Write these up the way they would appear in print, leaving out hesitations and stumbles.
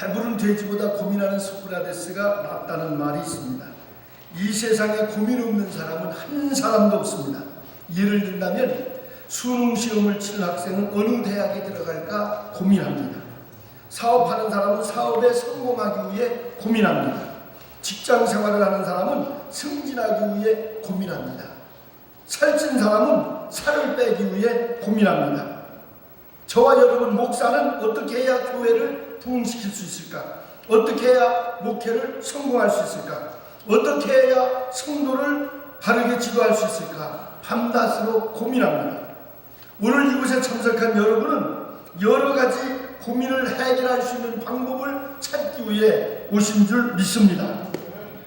배부른 돼지보다 고민하는 소크라테스가 낫다는 말이 있습니다. 이 세상에 고민 없는 사람은 한 사람도 없습니다. 예를 든다면 수능 시험을 치는 학생은 어느 대학에 들어갈까 고민합니다. 사업하는 사람은 사업에 성공하기 위해 고민합니다. 직장 생활을 하는 사람은 승진하기 위해 고민합니다. 살찐 사람은 살을 빼기 위해 고민합니다. 저와 여러분 목사는 어떻게 해야 교회를 부흥시킬 수 있을까? 어떻게 해야 목회를 성공할 수 있을까? 어떻게 해야 성도를 바르게 지도할 수 있을까? 밤낮으로 고민합니다. 오늘 이곳에 참석한 여러분은 여러 가지 고민을 해결할 수 있는 방법을 찾기 위해 오신 줄 믿습니다.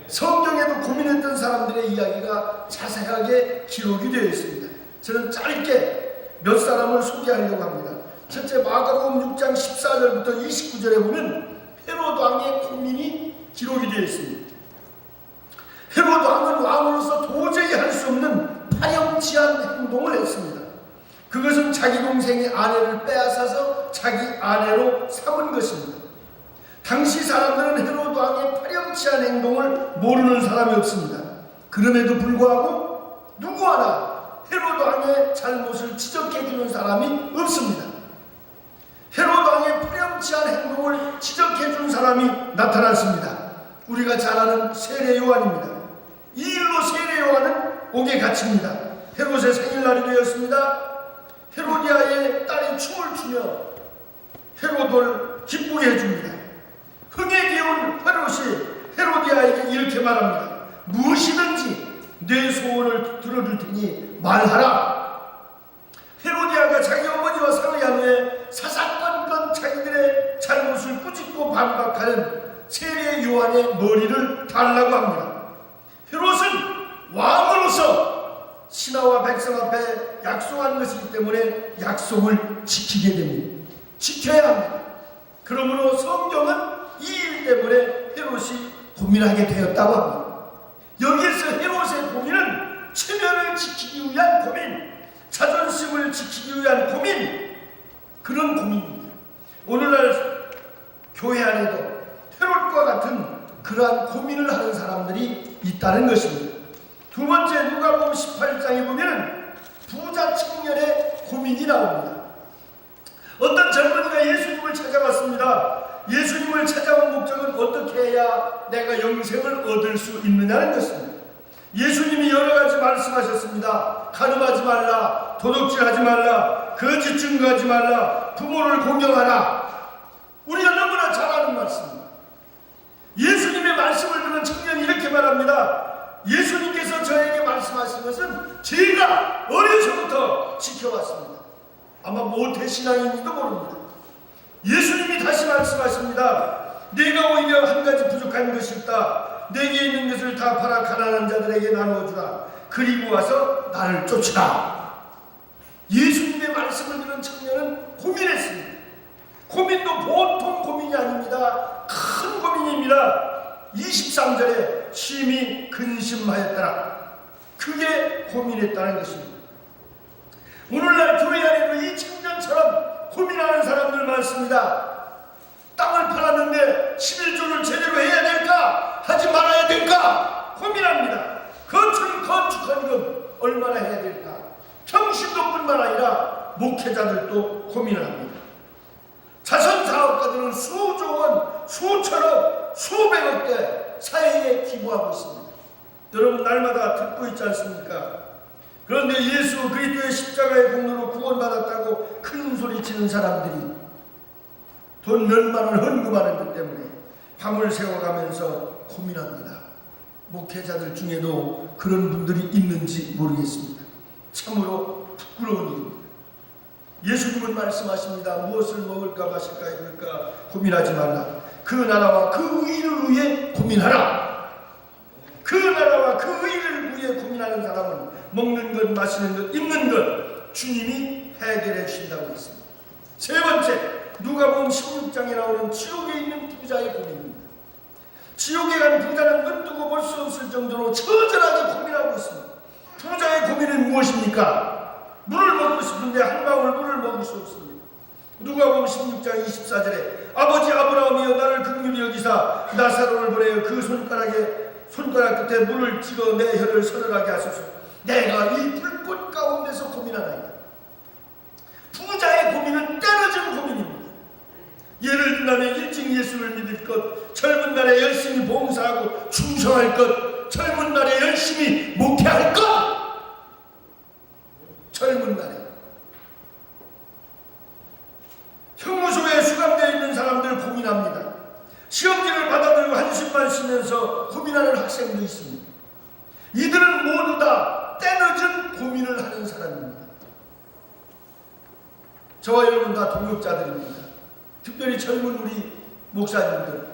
성경에도 고민했던 사람들의 이야기가 자세하게 기록이 되어 있습니다. 저는 짧게 몇 사람을 소개하려고 합니다. 첫째, 마가복음 6장 14절부터 29절에 보면 헤로드 왕의 고민이 기록이 되어 있습니다. 헤로드 왕은 왕으로서 도저히 할 수 없는 파렴치한 행동을 했습니다. 그것은 자기 동생의 아내를 빼앗아서 자기 아내로 삼은 것입니다. 당시 사람들은 헤로드 왕의 파렴치한 행동을 모르는 사람이 없습니다. 그럼에도 불구하고 누구 하나 헤로드 왕의 잘못을 지적해주는 사람이 없습니다. 헤로드 왕의 파렴치한 행동을 지적해준 사람이 나타났습니다. 우리가 잘 아는 세례 요한입니다. 이 일로 세례 요한은 옥에 갇힙니다. 헤롯의 생일날이 되었습니다. 헤로디아의 딸이 춤을 추며 헤롯을 기쁘게 해줍니다. 흥에 기운 헤롯이 헤로디아에게 이렇게 말합니다. 무엇이든지 내 소원을 들어줄 테니 말하라. 헤로디아가 자기 어머니와 상의한 후에 사사건건 자기들의 잘못을 꾸짖고 반박하는 세례 요한의 머리를 달라고 합니다. 헤롯은 왕으로서 신하와 백성 앞에 약속한 것이기 때문에 약속을 지키게 됩니다. 지켜야 합니다. 그러므로 성경은 이 일 때문에 헤롯이 고민하게 되었다고 합니다. 여기에서 헤롯의 고민은 체면을 지키기 위한 고민, 자존심을 지키기 위한 고민, 그런 고민입니다. 오늘날 교회 안에도 헤롯과 같은 그러한 고민을 하는 사람들이 있다는 것입니다. 두 번째, 누가복음 18장에 보면 부자 청년의 고민이 나옵니다. 어떤 젊은이가 예수님을 찾아왔습니다. 예수님을 찾아온 목적은 어떻게 해야 내가 영생을 얻을 수 있느냐는 것입니다. 예수님이 여러 가지 말씀하셨습니다. 간음하지 말라, 도둑질하지 말라, 거짓 증거하지 말라, 부모를 공경하라. 우리가 너무나 잘 아는 말씀입니다. 예수님의 말씀을 들은 청년이 이렇게 말합니다. 예수님께서 저에게 말씀하신 것은 제가 어려서부터 지켜왔습니다. 아마 모태신앙인지도 모릅니다. 예수님이 다시 말씀하십니다. 내가 오히려 한 가지 부족한 것이 있다. 내게 있는 것을 다 팔아 가난한 자들에게 나누어주라. 그리고 와서 나를 쫓으라. 예수님의 말씀을 들은 청년은 고민했습니다. 고민도 보통 고민이 아닙니다. 큰 고민입니다. 23절에 심히 근심하였더라. 그게 고민했다는 것입니다. 오늘날 교회 안에도 이 청년처럼 고민하는 사람들 많습니다. 땅을 팔았는데 11조를 제대로 해야 될까? 하지 말아야 될까? 고민합니다. 건축하는 것 얼마나 해야 될까? 평신도뿐만 아니라 목회자들도 고민을 합니다. 자선사업가들은 수조 원, 수천억, 수백억대 사회에 기부하고 있습니다. 여러분 날마다 듣고 있지 않습니까? 그런데 예수 그리스도의 십자가의 공로로 구원받았다고 큰 소리치는 사람들이 돈 몇만 원 헌금하는 것 때문에 밤을 새워가면서 고민합니다. 목회자들 중에도 그런 분들이 있는지 모르겠습니다. 참으로 부끄러운 일입니다. 예수님은 말씀하십니다. 무엇을 먹을까 마실까 입을까 고민하지 말라. 그 나라와 그 의를 위해 고민하라. 그 나라와 그 의를 위해 고민하는 사람은 먹는 것, 마시는 것, 입는 것 주님이 해결해 주신다고 했습니다. 세 번째, 누가복음 16장에 나오는 지옥에 있는 부자의 고민입니다. 지옥에 간 부자는 눈 뜨고 볼 수 없을 정도로 처절하게 고민하고 있습니다. 부자의 고민은 무엇입니까? 물을 먹고 싶은데 한 방울 물을 먹을 수 없습니다. 누가복음 16장 24절에 아버지 아브라함이여 나를 그 주가 나사로를 보내어 그 손가락 끝에 물을 찍어 내 혀를 서늘하게 하소서. 내가 이 불꽃 가운데서 고민하나이다. 부자의 고민은 떨어진 고민입니다. 예를 들면 일찍 예수를 믿을 것, 젊은 날에 열심히 봉사하고 충성할 것, 젊은 날에 열심히 목회할 것, 젊은 날에 형무소에 수감되어 있는 사람들 고민합니다. 시험지를 받아들고 한숨만 쉬면서 고민하는 학생도 있습니다. 이들은 모두 다 때늦은 고민을 하는 사람입니다. 저와 여러분 다 동역자들입니다. 특별히 젊은 우리 목사님들,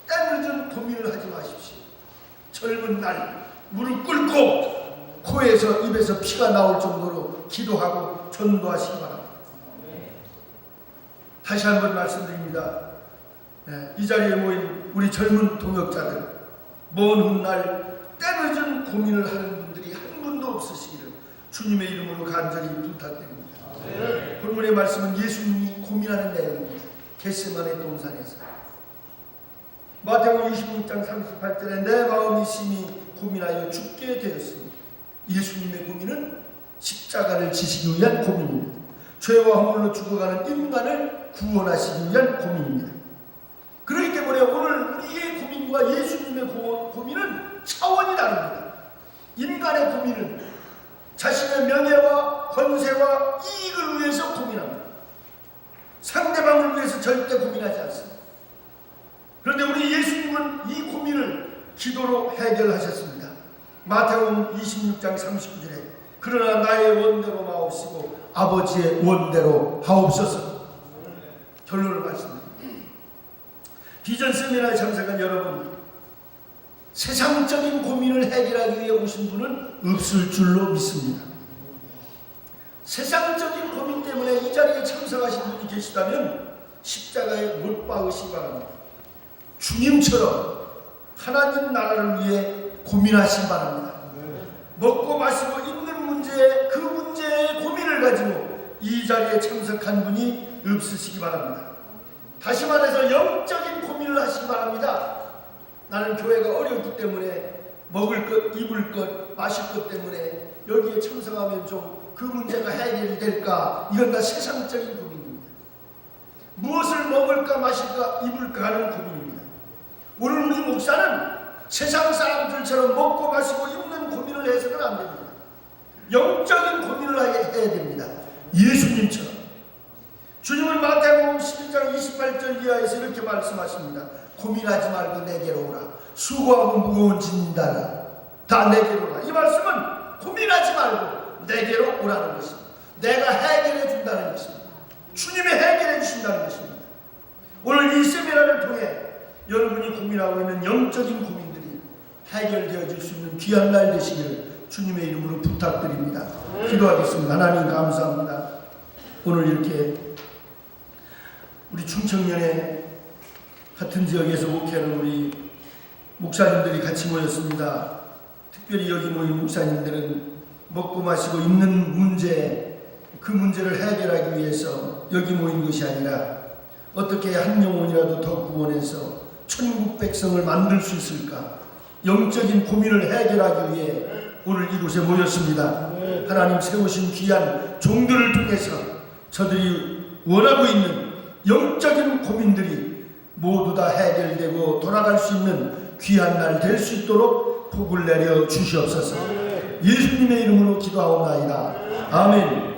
때늦은 고민을 하지 마십시오. 젊은 날 무릎 꿇고 코에서 입에서 피가 나올 정도로 기도하고 전도하시기 바랍니다. 다시 한번 말씀드립니다. 이 자리에 모인 우리 젊은 동역자들, 먼 훗날 때늦은 고민을 하는 분들이 한 분도 없으시기를 주님의 이름으로 간절히 부탁드립니다. 본문의 말씀은 예수님이 고민하는 내용입니다. 겟세마네 동산에서. 마태복음 26장 38절에 내 마음이 심히 고민하여 죽게 되었습니다. 예수님의 고민은 십자가를 지시기 위한 고민입니다. 죄와 허물로 죽어가는 인간을 구원하시기 위한 고민입니다. 그렇기 때문에 오늘 우리의 고민과 예수님의 고민은 차원이 다릅니다. 인간의 고민은 자신의 명예와 권세와 이익을 위해서 고민합니다. 상대방을 위해서 절대 고민하지 않습니다. 그런데 우리 예수님은 이 고민을 기도로 해결하셨습니다. 마태복음 26장 39절에 그러나 나의 원대로 마옵시고 아버지의 원대로 하옵소서. 결론을 말씀드립니다. 비전 세미나에 참석한 여러분, 세상적인 고민을 해결하기 위해 오신 분은 없을 줄로 믿습니다. 세상적인 고민 때문에 이 자리에 참석하신 분이 계시다면 십자가에 못 박으시기 바랍니다. 주님처럼 하나님 나라를 위해 고민하시기 바랍니다. 먹고 마시고 입는 문제에 그 문제의 고민을 가지고 이 자리에 참석한 분이 없으시기 바랍니다. 다시 말해서 영적인 고민을 하시기 바랍니다. 나는 교회가 어렵기 때문에 먹을 것, 입을 것, 마실 것 때문에 여기에 참석하면 좀 그 문제가 해결이 될까? 이건 다 세상적인 고민입니다. 무엇을 먹을까, 마실까, 입을까 하는 고민입니다. 오늘 우리 목사는 세상 사람들처럼 먹고 마시고 입는 고민을 해서는 안 됩니다. 영적인 고민을 해야 됩니다. 예수님처럼. 주님은 마태복음 12장 28절 이하에서 이렇게 말씀하십니다. 고민하지 말고 내게로 오라. 수고하고 무거운 짐 따라 다 내게로 오라. 이 말씀은 고민하지 말고 내게로 오라는 것입니다. 내가 해결해 준다는 것입니다. 주님이 해결해 주신다는 것입니다. 오늘 이 세미나를 통해 여러분이 고민하고 있는 영적인 고민들이 해결되어질 수 있는 귀한 날 되시기를 주님의 이름으로 부탁드립니다. 기도하겠습니다. 하나님 감사합니다. 오늘 이렇게 우리 충청년의 같은 지역에서 목회하는 우리 목사님들이 같이 모였습니다. 특별히 여기 모인 목사님들은 먹고 마시고 입는 문제, 그 문제를 해결하기 위해서 여기 모인 것이 아니라 어떻게 한 영혼이라도 더 구원해서 천국 백성을 만들 수 있을까? 영적인 고민을 해결하기 위해 오늘 이곳에 모였습니다. 하나님 세우신 귀한 종들을 통해서 저들이 원하고 있는 영적인 고민들이 모두 다 해결되고 돌아갈 수 있는 귀한 날 될 수 있도록 복을 내려 주시옵소서. 예수님의 이름으로 기도하옵나이다. 아멘.